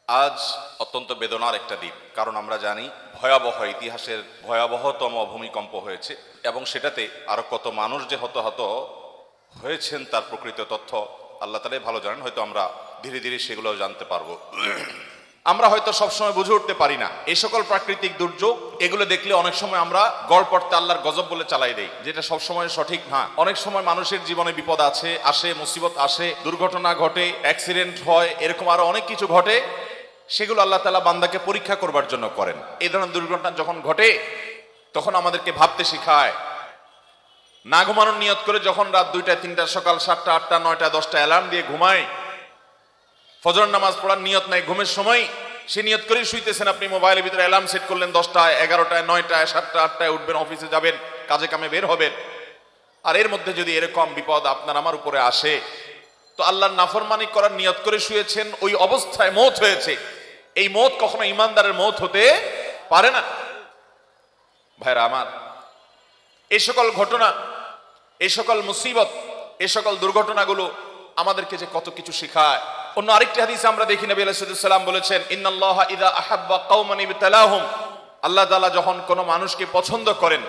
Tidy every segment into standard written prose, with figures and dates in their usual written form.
আজ অত্যন্ত বেদনার একটা দিন, কারণ আমরা জানি ভয়াবহ ইতিহাসের ভয়াবহতম ভূমিকম্প হয়েছে এবং সেটাতে আরো কত মানুষ যে হতাহত হয়েছেন তার প্রকৃত তথ্য আল্লাহ তাআলাই ভালো জানেন। হয়তো আমরা ধীরে ধীরে সেগুলো জানতে পারবো। আমরা হয়তো সবসময় বুঝে উঠতে পারি না এই সকল প্রাকৃতিক দুর্যোগ, এগুলো দেখলে অনেক সময় আমরা গড় পড়তে আল্লাহর গজব বলে চালাই দেই, যেটা সবসময় সঠিক না। অনেক সময় মানুষের জীবনে বিপদ আসে, মুসিবত আসে, দুর্ঘটনা ঘটে, অ্যাক্সিডেন্ট হয়, এরকম আরো অনেক কিছু ঘটে। সেগুলো আল্লাহ তাআলা বান্দাকে পরীক্ষা করবার জন্য করেন। এই ধরনের দুর্ঘটনা যখন ঘটে তখন আমাদেরকে ভাবতে শিখায়। না ঘুমানোর নিয়ত করে যখন রাত 2টা 3টা সকাল 7টা 8টা 9টা 10টা অ্যালার্ম দিয়ে ঘুমায়, ফজর নামাজ পড়ার নিয়ত নাই, ঘুমের সময় সে নিয়ত করেই শুইতেছেন। আপনি মোবাইলের ভিতরে অ্যালার্ম সেট করলেন 10টায়, 11টায়, 9টায়, 7টা 8টায় উঠবেন, অফিসে যাবেন, কাজে কামে বের হবেন। আর এর মধ্যে যদি এরকম বিপদ আপনার আমার উপরে আসে, তো আল্লাহর নাফরমানি করার নিয়ত করে শুয়েছেন, ওই অবস্থায় মওত হয়েছে। এই মওত কখনো ঈমানদারের মওত হতে পারে না। ভাইরা আমার, এই সকল ঘটনা, এই সকল মুসিবত, এই সকল দুর্ঘটনাগুলো আমাদেরকে যে কত কিছু শেখায়। অন্য আরেকটি হাদিসে আমরা দেখি নবী আলাইহিস সালাম বলেছেন, ইন্নাল্লাহা ইযা আহাব্বা কওমান ইবতালাহুম, আল্লাহ তাআলা যখন কোনো মানুষকে পছন্দ করেন,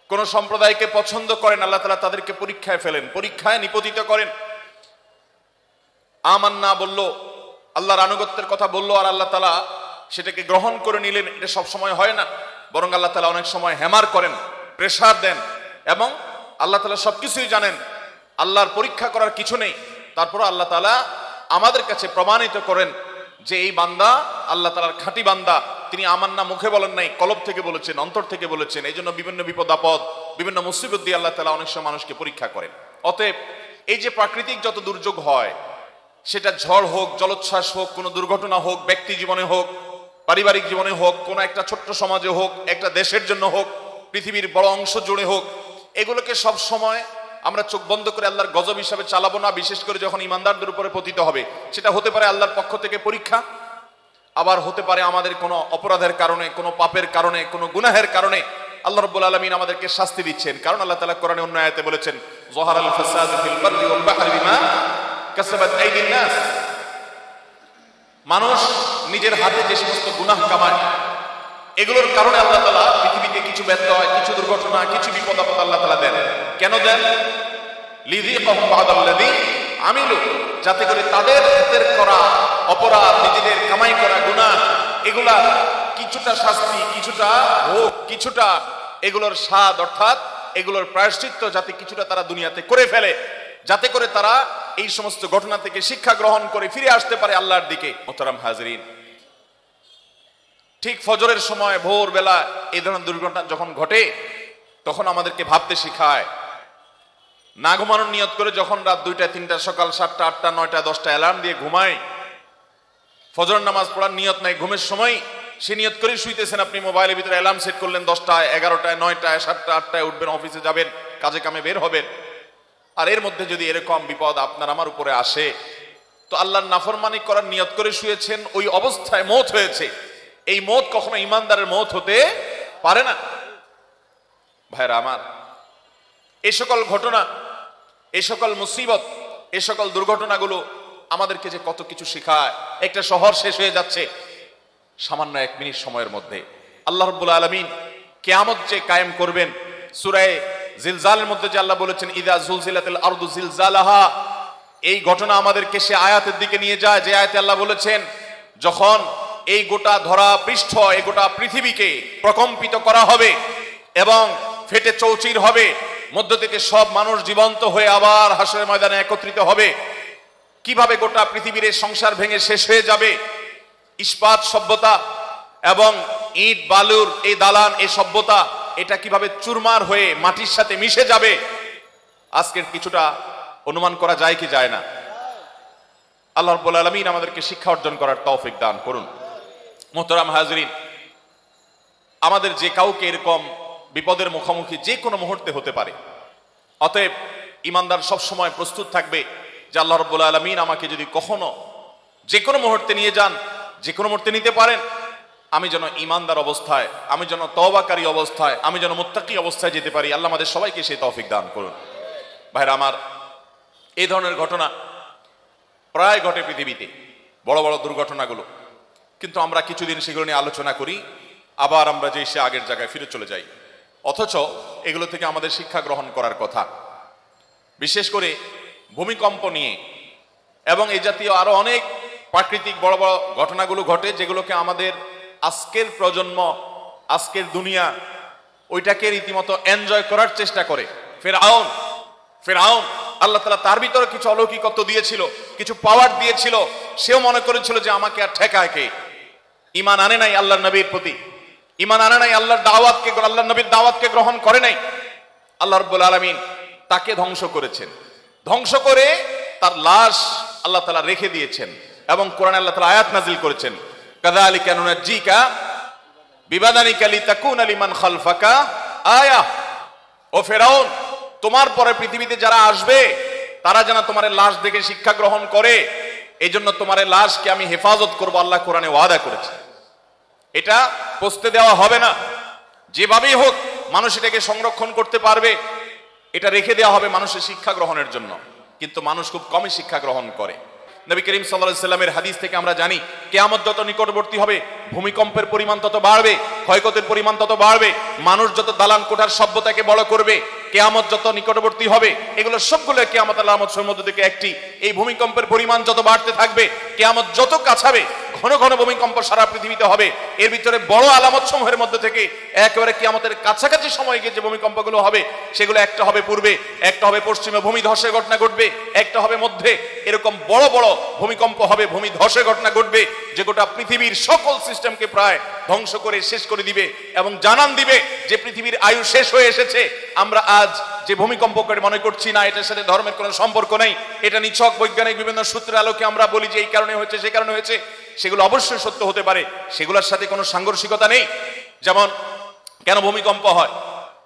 কোন সম্প্রদায়কে পছন্দ করেন, আল্লাহ তাআলা তাদেরকে পরীক্ষায় ফেলেন, পরীক্ষায় নিপতিত করেন। আমান্না বলল, আল্লাহর আনুগত্যের কথা বলল, আর আল্লাহ তাআলা সেটাকে গ্রহণ করে নিলেন। এটা সব সময় হয় না, বরং আল্লাহ তাআলা অনেক সময় হ্যামার করেন, প্রেসার দেন, এবং আল্লাহ তাআলা সবকিছুই জানেন, আল্লাহর পরীক্ষা করার কিছু নেই। তারপর আল্লাহ তাআলা আমাদের কাছে প্রমাণিত করেন যে এই বান্দা আল্লাহ তাআলার খাঁটি বান্দা। তিনি আমান্না মুখে বলেন নাই, কলব থেকে বলেছেন, অন্তর থেকে বলেছেন। এই জন্য বিভিন্ন বিপদ আপদ, বিভিন্ন মুসিবত দিয়ে আল্লাহ তাআলা অনেক সময় মানুষকে পরীক্ষা করেন। অতএব এই যে প্রাকৃতিক যত দুর্যোগ হয়, সেটা ঝড় হোক, জলোচ্ছ্বাস হোক, কোনো দুর্ঘটনা হোক, ব্যক্তি জীবনে হোক, পারিবারিক জীবনে হোক, কোনো একটা ছোট্ট সমাজে হোক, একটা দেশের জন্য হোক, পৃথিবীর বড় অংশ জুড়ে হোক, এগুলোকে সব সময় আমরা চোখ বন্ধ করে আল্লাহর গজব হিসাবে চালাবো না। বিশেষ করে যখন ঈমানদারদের উপরে পতিত হবে, সেটা হতে পারে আল্লাহর পক্ষ থেকে পরীক্ষা, আবার হতে পারে আমাদের কোনো অপরাধের কারণে, কোনো পাপের কারণে, কোনো গুনাহের কারণে আল্লাহ রাব্বুল আলামিন আমাদেরকে শাস্তি দিচ্ছেন। কারণ আল্লাহ তাআলা কোরআনে অন্য আয়াতে বলেছেন, যাহারাল ফাসাদু ফিল বাররি ওয়াল বাহরি বিমা কাসাবাত আইদিন নাস, মানুষ নিজের হাতে যে সমস্ত গুনাহ কামায়, এগুলোর কারণে আল্লাহ তাআলা পৃথিবীতে কিছু ব্যর্থ হয়, কিছু দুর্ঘটনা, কিছু বিপদ আপদ আল্লাহ তাআলা দেন। কেন দেন? লিযিকাহুম বা'দাল্লাযী আমিলু, যাতে করে তাদের হাতের করা অপরাধ, নিজেদের কামাই করা গুনাহ, এগুলা কিছুটা শাস্তি, কিছুটা ভোগ, কিছুটা এগুলোর স্বাদ, অর্থাৎ এগুলোর প্রায়শ্চিত্ত যাতে কিছুটা তারা দুনিয়াতে করে ফেলে, যাতে করে তারা এই সমস্ত ঘটনা থেকে শিক্ষা গ্রহণ করে ফিরে আসতে পারে আল্লাহর দিকে। মোহতারাম হাজরিন, ঠিক ফজরের সময় ভোরবেলা এই ধরনের দুর্ঘটনা যখন ঘটে তখন আমাদেরকে ভাবতে শিখায়। না ঘুমানোর নিয়ত করে যখন রাত 2টা 3টা সকাল 7টা 8টা 9টা 10টা অ্যালার্ম দিয়ে ঘুমায়, ফজর নামাজ পড়ার নিয়ত নাই, ঘুমের সময় সে নিয়ত করেই শুইতেছেন। আপনি মোবাইলের ভিতরে অ্যালার্ম সেট করলেন 10টায়, 11টায়, 9টায়, 7টা 8টায় উঠবেন, অফিসে যাবেন, কাজে কামে বের হবেন। আর এর মধ্যে যদি এরকম বিপদ আপনার আমার উপরে আসে, তো আল্লাহর নাফরমানি করার নিয়ত করে শুয়েছেন, ওই অবস্থায় মওত হয়েছে। এই মওত কখনো ঈমানদারের মওত হতে পারে না। ভাইরা আমার, এই সকল ঘটনা, এই সকল মুসিবত, এই সকল দুর্ঘটনাগুলো আমাদেরকে যে কত কিছু শেখায়। একটা শহর শেষ হয়ে যাচ্ছে সামান্য 1 মিনিট সময়ের মধ্যে। আল্লাহ রাব্বুল আলামিন কিয়ামত যে কায়েম করবেন, সূরা জিলজালের মধ্যে যে আল্লাহ বলেছেন, ইযা জুলজিলাতিল আরদু জিলজালাহা, এই ঘটনা আমাদেরকে সে আয়াতের দিকে নিয়ে যায় যে আয়াতে আল্লাহ বলেছেন, যখন এই গোটা ধরা পৃষ্ঠ, এই গোটা পৃথিবীকে প্রকম্পিত করা হবে এবং ফেটে চৌচির হবে, মধ্য থেকে সব মানুষ জীবন্ত হয়ে আবার হাসরের ময়দানে একত্রিত হবে। কিভাবে গোটা পৃথিবীর এই সংসার ভেঙে শেষ হয়ে যাবে, ইস্পাত সভ্যতা এবং ইট বালুর এই দালান, এই সভ্যতা, এটা কিভাবে চুরমার হয়ে মাটির সাথে মিশে যাবে, আজকের কিছুটা অনুমান করা যায় কি যায় না? আল্লাহ রাব্বুল আলামিন আমাদেরকে শিক্ষা অর্জন করার তৌফিক দান করুন। মোহতারাম হাজরিন, আমাদের যে কাউকে এরকম বিপদের মুখোমুখি যে কোনো মুহূর্তে হতে পারে। অতএব ঈমানদার সব সময় প্রস্তুত থাকবে যে আল্লাহ রাব্বুল আলামিন আমাকে যদি কখনো যে কোনো মুহূর্তে নিয়ে যান, যে কোনো মুহূর্তে নিতে পারেন, আমি যেন ঈমানদার অবস্থায়, আমি যেন তওবাকারী অবস্থায়, আমি যেন মুত্তাকি অবস্থায় যেতে পারি। আল্লাহ আমাদের সবাইকে সেই তৌফিক দান করুন। ভাইরা আমার, এই ধরনের ঘটনা প্রায় ঘটে পৃথিবীতে, বড় বড় দুর্ঘটনাগুলো। কিন্তু আমরা কিছুদিন সেগুলো নিয়ে আলোচনা করি, আবার আমরা যে সে আগের জায়গায় ফিরে চলে যাই। অথচ এগুলো থেকে আমাদের শিক্ষা গ্রহণ করার কথা, বিশেষ করে ভূমিকম্প নিয়ে এবং এই জাতীয় আরো অনেক প্রাকৃতিক বড় বড় ঘটনাগুলো ঘটে, যেগুলোকে আমাদের আজকের প্রজন্ম, আজকের দুনিয়া ওইটাকে রীতিমতো এনজয় করার চেষ্টা করে। ফেরাউন আল্লাহ তাআলা তার ভিতরে কিছু অলৌকিকত্ব দিয়েছিল, কিছু পাওয়ার দিয়েছিল, সেও মনে করেছিল যে আমাকে আর ঠেকায় কে। ঈমান আনে নাই আল্লাহর নবীর প্রতি, ঈমান আনে নাই আল্লাহর দাওয়াতকে, আল্লাহর নবীর দাওয়াতকে গ্রহণ করে নাই। আল্লাহ রাব্বুল আলামিন তাকে ধ্বংস করেছেন, ধ্বংস করে তার লাশ আল্লাহ তাআলা রেখে দিয়েছেন এবং কোরআনে আল্লাহ তাআলা আয়াত নাযিল করেছেন, কাযালিকা নুনাজ্জিকা বিবাদানিকা লিতাকুনা লিমান খালফাকা আয়া। ও ফেরাউন, তোমার পরে পৃথিবীতে যারা আসবে তারা যেন তোমার লাশ দেখে শিক্ষা গ্রহণ করে, এই জন্য তোমার লাশকে আমি হেফাজত করবো, আল্লাহ কোরআনে ওয়াদা করেছে। এটা পচতে দেওয়া হবে না, যেভাবেই হোক মানুষ এটাকে সংরক্ষণ করতে পারবে, এটা রেখে দেওয়া হবে মানুষের শিক্ষা গ্রহণের জন্য। কিন্তু মানুষ খুব কমই শিক্ষা গ্রহণ করে। নবী করিম সাল্লাল্লাহু আলাইহি সাল্লামের হাদিস থেকে আমরা জানি, কিয়ামত যত নিকটবর্তী হবে ভূমিকম্পের পরিমাণ তত বাড়বে, ক্ষয়ক্ষতির পরিমাণ তত বাড়বে, মানুষ যত দালান কোঠার সভ্যতাকে বড় করবে, কিয়ামত যত নিকটবর্তী হবে, এগুলো সবগুলো কিয়ামতের আলামতের মধ্যে থেকে একটি। এই ভূমিকম্পের পরিমাণ যত বাড়তে থাকবে, কিয়ামত যত কাছাবে, ঘন ঘন ভূমিকম্প সারা পৃথিবীতে হবে। এর ভিতরে বড় আলামত সমূহের মধ্যে থেকে একেবারে কিয়ামতের কাছাকাছি সময় গিয়ে যে ভূমিকম্পগুলো হবে, সেগুলো একটা হবে পূর্বে, একটা হবে পশ্চিমে ভূমিধসের ঘটনা ঘটবে, একটা হবে মধ্যে। এরকম বড় বড় ভূমিকম্প হবে, ভূমিধসের ঘটনা ঘটবে, যে গোটা পৃথিবীর সকল সিস্টেমকে প্রায় ধ্বংস করে শেষ করে দিবে এবং জানান দিবে যে পৃথিবীর আয়ু শেষ হয়ে এসেছে। আমরা আজ যে ভূমিকম্প করে মনে করছি না, এটার সাথে ধর্মের কোনো সম্পর্ক নেই, এটা নিছক বৈজ্ঞানিক বিভিন্ন সূত্রের আলোকে আমরা বলি যে এই কারণে হয়েছে, সেই কারণে হয়েছে, সেগুলো অবশ্যই সত্য হতে পারে, সেগুলোর সাথে কোনো সাংঘর্ষিকতা নেই। যেমন কেন ভূমিকম্প হয়,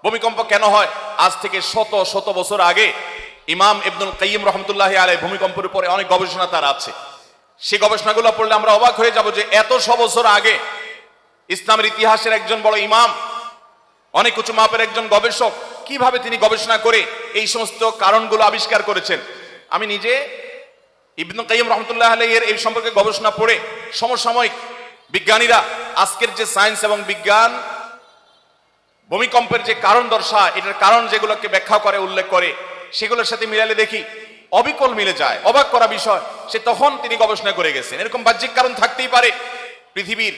ভূমিকম্প কেন হয়, আজ থেকে শত শত বছর আগে ইমাম ইবনুল কাইয়িম রাহমাতুল্লাহি আলাইহি ভূমিকম্পের উপরে অনেক গবেষণা তার আছে। সেই গবেষণাগুলো পড়লে আমরা অবাক হয়ে যাব যে এত বছর আগে ইসলামের ইতিহাসের একজন বড় ইমাম, অনেক উঁচু মাপের একজন গবেষক, কিভাবে তিনি গবেষণা করে এই সমস্ত কারণগুলো আবিষ্কার করেছেন। আমি নিজে ইবনুল কাইয়িম রাহমাতুল্লাহি আলাইহি এর এই সম্পর্কে গবেষণা পড়ে সমসাময়িক বিজ্ঞানীরা আজকের যে সায়েন্স এবং বিজ্ঞান ভূমিকম্পের যে কারণ দর্শায়, এটার কারণ যেগুলোকে ব্যাখ্যা করে, উল্লেখ করে, সেগুলোর সাথে মিলালে দেখি অবিকল মিলে যায়। অবাক করা বিষয়, সে তখন তিনি গবেষণা করে গেছেন। এরকম বাহ্যিক কারণ থাকতেই পারে। পৃথিবীর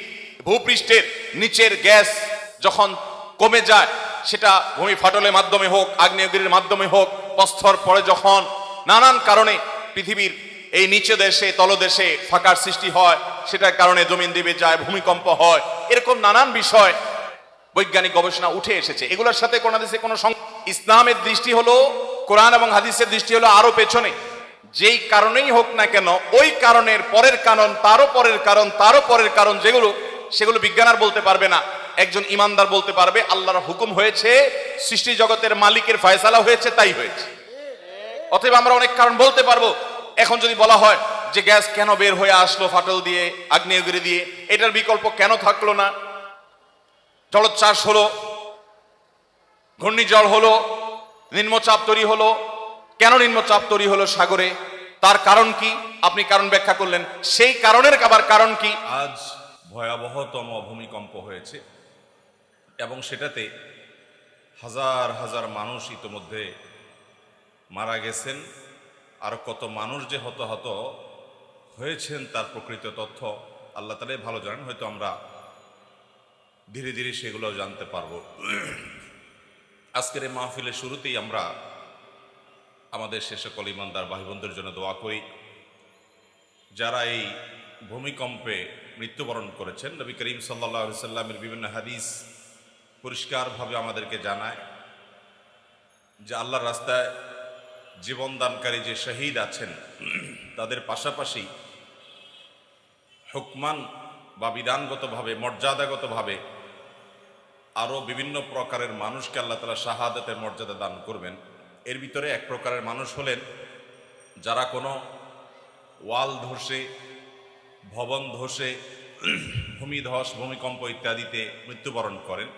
ভূপৃষ্ঠের নিচের গ্যাস যখন কমে যায়, সেটা ভূমি ফাটলের মাধ্যমে হোক, আগ্নেয়গিরির মাধ্যমে হোক, প্রস্তর পরে যখন নানান কারণে পৃথিবীর এই নিচে দেশে তলদেশে ফাঁকার সৃষ্টি হয়, সেটার কারণে জমিন দেবে যায়, ভূমিকম্প হয়। এরকম নানান বিষয় বৈজ্ঞানিক গবেষণা উঠে এসেছে। এগুলোর সাথে কোন দেশে কোনো ইসলামের দৃষ্টি হলো, কোরআন এবং হাদিসের দৃষ্টি হলো আরো পেছনে। যেই কারণেই হোক না কেন, ওই কারণের পরের কারণ, তারও পরের কারণ, তারও পরের কারণ, সেগুলো বিজ্ঞান আর বলতে পারবে না, একজন ইমানদার বলতে পারবে আল্লাহর হুকুম হয়েছে, সৃষ্টি জগতের মালিকের ফয়সালা হয়েছে, তাই হয়েছে। অতএব আমরা অনেক কারণ বলতে পারবো। এখন যদি বলা হয় যে গ্যাস কেন বের হয়ে আসলো ফাটল দিয়ে, আগ্নেয়গিরি দিয়ে, এটার বিকল্প কেন থাকলো না? জলোচ্ছ্বাস হলো, ঘূর্ণিঝড় হলো, নিম্নচাপ তৈরি হলো, কেন নিম্নচাপ তৈরি হলো সাগরে, তার কারণ কি? আপনি কারণ ব্যাখ্যা করলেন, সেই কারণের আবার কারণ কি? আজ ভয়াবহতম ভূমিকম্প হয়েছে এবং সেটাতে হাজার হাজার মানুষ ইতোমধ্যে মারা গেছেন। আর কত মানুষ যে হতাহত হয়েছেন তার প্রকৃত তথ্য আল্লাহ তাআলাই ভালো জানেন। হয়তো আমরা ধীরে ধীরে সেগুলো জানতে পারবো। আজকের এই মাহফিলের শুরুতেই আমরা আমাদের সে সকল ইমানদার ভাই বোনদের জন্য দোয়া করি যারা এই ভূমিকম্পে মৃত্যুবরণ করেছেন। নবী করিম সাল্লাল্লাহু আলাইহি সাল্লামের বিভিন্ন হাদিস পরিষ্কারভাবে আমাদেরকে জানায় যে আল্লাহর রাস্তায় জীবনদানকারী যে শহীদ আছেন, তাদের পাশাপাশি হুকমান বা বিধানগতভাবে, মর্যাদাগতভাবে আরও বিভিন্ন প্রকারের মানুষকে আল্লাহ তাআলা শাহাদাতের মর্যাদা দান করবেন। এর ভিতরে এক প্রকারের মানুষ হলেন যারা কোনো ওয়াল ধসে, ভবন ধসে, ভূমিধস, ভূমিকম্প ইত্যাদিতে মৃত্যুবরণ করেন।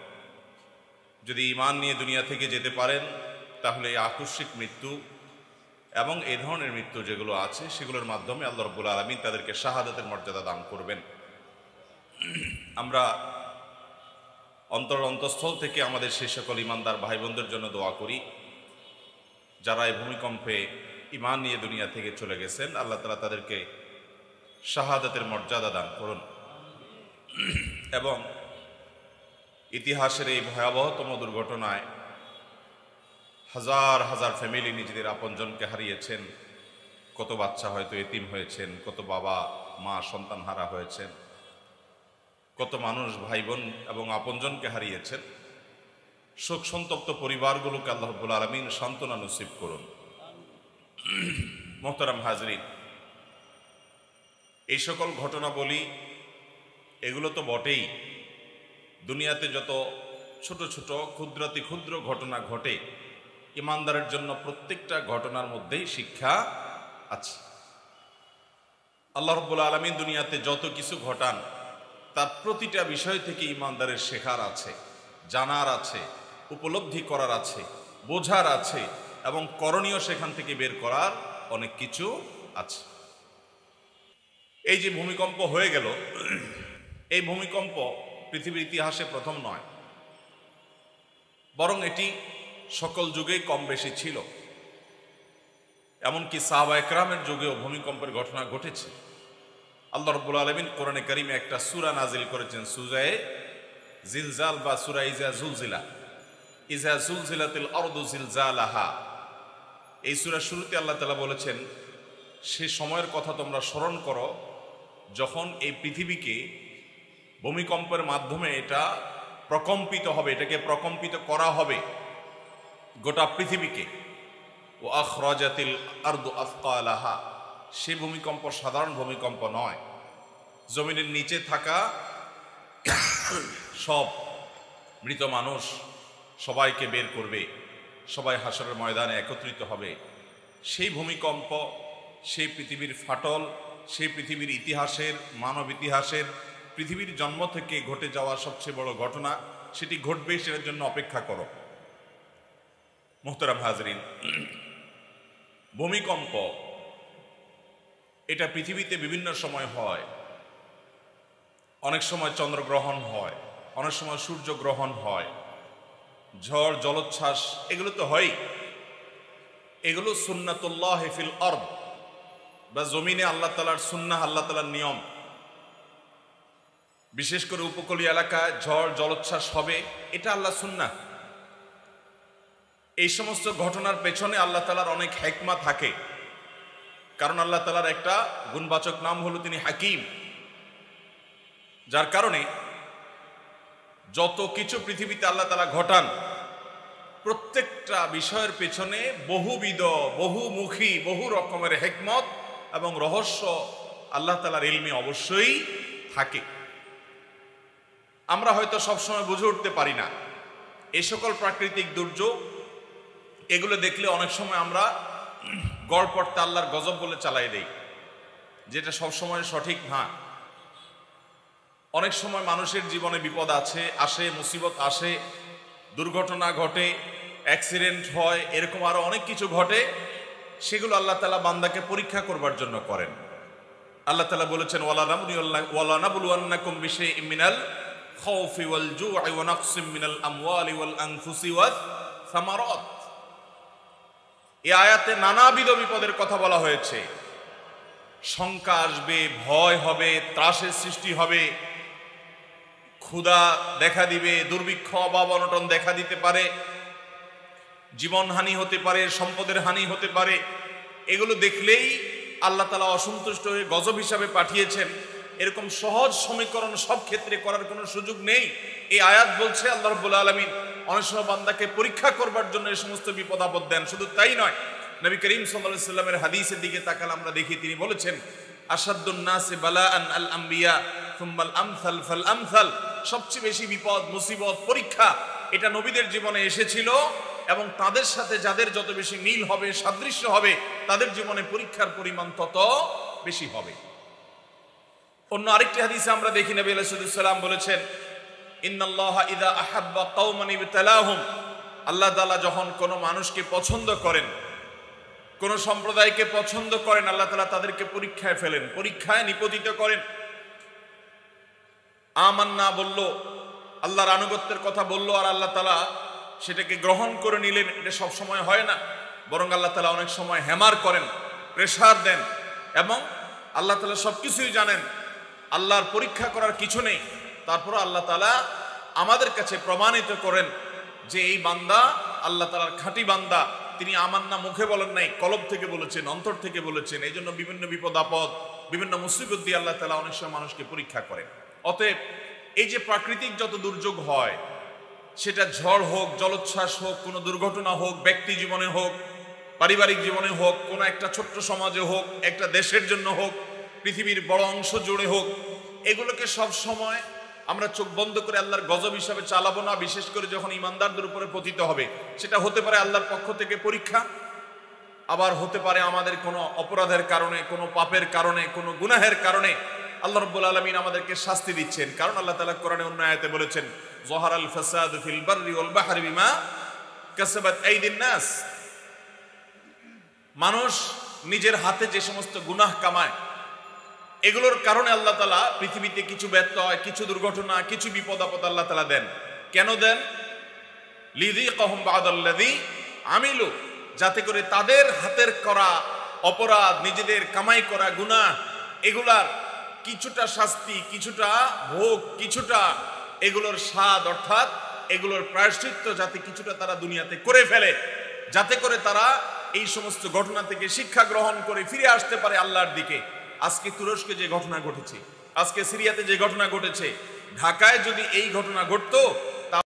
যদি ঈমান নিয়ে দুনিয়া থেকে যেতে পারেন তাহলে এই আকস্মিক মৃত্যু এবং এই ধরনের মৃত্যু যেগুলো আছে সেগুলোর মাধ্যমে আল্লাহ রাব্বুল আলামিন তাদেরকে শাহাদাতের মর্যাদা দান করবেন। আমরা অন্তঃস্থল থেকে আমাদের সেই সকল ইমানদার ভাই বোনদের জন্য দোয়া করি যারা এই ভূমিকম্পে ইমান নিয়ে দুনিয়া থেকে চলে গেছেন। আল্লাহ তাআলা তাদেরকে শাহাদাতের মর্যাদা দান করুন এবং ইতিহাসের এই ভয়াবহতম দুর্ঘটনায় হাজার হাজার ফ্যামিলি নিজেদের আপনজনকে হারিয়েছেন, কত বাচ্চা হয়তো এতিম হয়েছেন, কত বাবা মা সন্তান হারা হয়েছেন, কত মানুষ ভাই বোন এবং আপনজনকে হারিয়েছেন। শোক সন্তপ্ত পরিবারগুলোকে আল্লাহ রাব্বুল আলামিন সান্ত্বনা নসিব করুন। মোহতারাম হাজরিন, এই সকল ঘটনা বলি, এগুলো তো বটেই। দুনিয়াতে যত ছোট ছোট ক্ষুদ্রাতি ক্ষুদ্র ঘটনা ঘটে, ইমানদারের জন্য প্রত্যেকটা ঘটনার মধ্যেই শিক্ষা আছে। আল্লাহ রাব্বুল আলামিন দুনিয়াতে যত কিছু ঘটান তার প্রতিটা বিষয় থেকে ইমানদারের শেখার আছে, জানার আছে, উপলব্ধি করার আছে, বোঝার আছে এবং করণীয় সেখান থেকে বের করার অনেক কিছু আছে। এই যে ভূমিকম্প হয়ে গেল, এই ভূমিকম্প পৃথিবীর ইতিহাসে প্রথম নয়, বরং এটি সকল যুগেই কম বেশি ছিল। এমনকি সাহাবা একরামের যুগেও ভূমিকম্পের ঘটনা ঘটেছে। আল্লাহ রাব্বুল আলামিন কোরআনে কারিমে একটা সূরা নাজিল করেছেন, সূরা জিলজাল বা সূরা ইজা জুলজিলা, ইজা জুলজিলাতিল আরদু জিলজালাহা। এই সূরার শুরুতে আল্লাহ তাআলা বলেছেন, সে সময়ের কথা তোমরা স্মরণ করো যখন এই পৃথিবীকে ভূমিকম্পের মাধ্যমে এটা প্রকম্পিত হবে, এটাকে প্রকম্পিত করা হবে গোটা পৃথিবীকে। ও আখরাজাতিল আরদু আফকালাহা, সে ভূমিকম্প সাধারণ ভূমিকম্প নয়। জমিনের নিচে থাকা সব মৃত মানুষ সবাইকে বের করবে, সবাই হাসরের ময়দানে একত্রিত হবে। সেই ভূমিকম্প, সেই পৃথিবীর ফাটল, সেই পৃথিবীর ইতিহাসের, মানব ইতিহাসের, পৃথিবীর জন্ম থেকে ঘটে যাওয়া সবচেয়ে বড় ঘটনা, সেটি ঘটবে, সেটার জন্য অপেক্ষা করো। মুহতারাম হাজরিন, ভূমিকম্প এটা পৃথিবীতে বিভিন্ন সময় হয়। অনেক সময় চন্দ্রগ্রহণ হয়, অনেক সময় সূর্যগ্রহণ হয়, ঝড় জলোচ্ছ্বাস, এগুলো তো হয়। এগুলো সুন্নাতুল্লাহ ফিল আরদ, বা জমিনে আল্লাহ তাআলার সুন্নাহ, আল্লাহ তাআলার নিয়ম। বিশেষ করে উপকূলীয় এলাকায় ঝড় জলোচ্ছ্বাস হবে, এটা আল্লাহ সুন্নাহ। এই সমস্ত ঘটনার পেছনে আল্লাহ তাআলার অনেক হিকমত থাকে, কারণ আল্লাহ তাআলার একটা গুণবাচক নাম হলো তিনি হাকিম। যার কারণে যত কিছু পৃথিবীতে আল্লাহ তাআলা ঘটান, প্রত্যেকটা বিষয়ের পেছনে বহুবিধ, বহুমুখী, বহু রকমের হিকমত এবং রহস্য আল্লাহ তাআলার ইলমে অবশ্যই থাকে। আমরা হয়তো সবসময় বুঝে উঠতে পারি না এই সকল প্রাকৃতিক দুর্যোগ। এগুলো দেখলে অনেক সময় আমরা গড়পড়তে আল্লাহর গজব বলে চালাই দেই, যেটা সবসময় সঠিক না। অনেক সময় মানুষের জীবনে বিপদ আসে, মুসিবত আসে, দুর্ঘটনা ঘটে, অ্যাক্সিডেন্ট হয়, এরকম আরো অনেক কিছু ঘটে। সেগুলো আল্লাহ তাআলা বান্দাকে পরীক্ষা করবার জন্য করেন। আল্লাহ তাআলা বলেছেন, ওয়ালা নাবলুয়ান্নাকুম বিশাইইম মিনাল খাউফি ওয়াল জু'i ওয়া নাকসিম মিনাল আমওয়ালি ওয়াল আনফুসি ওয়াস সামারাত। এই আয়াতে নানাবিধ বিপদের কথা বলা হয়েছে। শঙ্কা আসবে, ভয় হবে, ত্রাসের সৃষ্টি হবে, ক্ষুধা দেখা দিবে, দুর্ভিক্ষ, অভাব অনটন দেখা দিতে পারে, জীবনহানি হতে পারে, সম্পদের হানি হতে পারে। এগুলো দেখলেই আল্লাহ তাআলা অসন্তুষ্ট হয়ে গজব হিসাবে পাঠিয়েছেন, এরকম সহজ সমীকরণ সব ক্ষেত্রে করার কোনো সুযোগ নেই। এই আয়াত বলছে আল্লাহ রাব্বুল আলামিন অনেক সময় বান্দাকে পরীক্ষা করবার জন্য এই সমস্ত বিপদ আপদ দেন। শুধু তাই নয়, নবী করিম সাল্লাল্লাহু আলাইহি সাল্লামের হাদিসের দিকে তাকালে আমরা দেখি তিনি বলেছেন, আসাদ্দুন নাসি বালাআন আল আম্বিয়া সুম্মাল আমসাল ফাল আমসাল। সবচেয়ে বেশি বিপদ, মুসিবত, পরীক্ষা এটা নবীদের জীবনে এসেছিল, এবং তাদের সাথে যাদের যত বেশি মিল হবে, সাদৃশ্য হবে, তাদের জীবনে পরীক্ষার পরিমাণ তত বেশি হবে। অন্য আরেকটি হাদিসে আমরা দেখি নবী আলাইহিস সালাম বলেছেন, ইন্নাল্লাহা ইযা আহাব্বা কওমান ইবতালাহুম। আল্লাহ তাআলা যখন কোনো মানুষকে পছন্দ করেন, কোন সম্প্রদায়কে পছন্দ করেন, আল্লাহ তাআলা তাদেরকে পরীক্ষায় ফেলেন, পরীক্ষায় নিপতিত করেন। আমান্না বলল, আল্লাহর আনুগত্যের কথা বলল, আর আল্লাহ তাআলা সেটাকে গ্রহণ করে নিলেন। এটা সব সময় হয় না, বরং আল্লাহ তাআলা অনেক সময় হ্যামার করেন, প্রেসার দেন, এবং আল্লাহ তাআলা সবকিছুই জানেন। আল্লাহর পরীক্ষা করার কিছু নেই, তারপর আল্লাহ তাআলা আমাদের কাছে প্রমাণিত করেন যে এই বান্দা আল্লাহ তাআলার খাঁটি বান্দা। তিনি আমান্না মুখে বলেন নাই, কলব থেকে বলেছেন, অন্তর থেকে বলেছেন। এই জন্য বিভিন্ন বিপদ আপদ, বিভিন্ন মুসিবত দিয়ে আল্লাহ তাআলা অনেক সময় মানুষকে পরীক্ষা করেন। অতএব এই যে প্রাকৃতিক যত দুর্যোগ হয়, সেটা ঝড় হোক, জলোচ্ছ্বাস হোক, কোনো দুর্ঘটনা হোক, ব্যক্তি জীবনে হোক, পারিবারিক জীবনে হোক, কোনো একটা ছোট্ট সমাজে হোক, একটা দেশের জন্য হোক, পৃথিবীর বড় অংশ জুড়ে হোক, এগুলোকে সব সময় আমরা চোখ বন্ধ করে আল্লাহর গজব হিসাবে চালাবো না। বিশেষ করে যখন ইমানদারদের উপরে পতিত হবে, সেটা হতে পারে আল্লাহর পক্ষ থেকে পরীক্ষা, আবার হতে পারে আমাদের কোনো অপরাধের কারণে, কোনো পাপের কারণে, কোনো গুনাহের কারণে আল্লাহ রাব্বুল আলামিন আমাদেরকে শাস্তি দিচ্ছেন। কারণ আল্লাহ তাআলা কোরআনে অন্য আয়াতে বলেছেন, যহারাল ফাসাদু ফিল বাররি ওয়াল বাহরি বিমা কাসাবাত আইদিন নাস। মানুষ নিজের হাতে যে সমস্ত গুনাহ কামায়, এগুলোর কারণে আল্লাহ তাআলা পৃথিবীতে কিছু ব্যর্থ হয়, কিছু দুর্ঘটনা, কিছু বিপদ আপদ আল্লাহ তাআলা দেন। কেন দেন? লিযিকাহুম বা'দাল্লাযী আমিলু, যাতে করে তাদের হাতের করা অপরাধ, নিজেদের কামাই করা গুনাহ, এগুলার কিছুটা শাস্তি, কিছুটা ভোগ, কিছুটা এগুলোর স্বাদ, অর্থাৎ এগুলোর প্রায়শ্চিত্ত যাতে কিছুটা তারা দুনিয়াতে করে ফেলে, যাতে করে তারা এই সমস্ত ঘটনা থেকে শিক্ষা গ্রহণ করে ফিরে আসতে পারে আল্লাহর দিকে। আজকে তুরস্কে যে ঘটনা ঘটেছে, আজকে সিরিয়াতে যে ঘটনা ঘটেছে, ঢাকায় যদি এই ঘটনা ঘটতো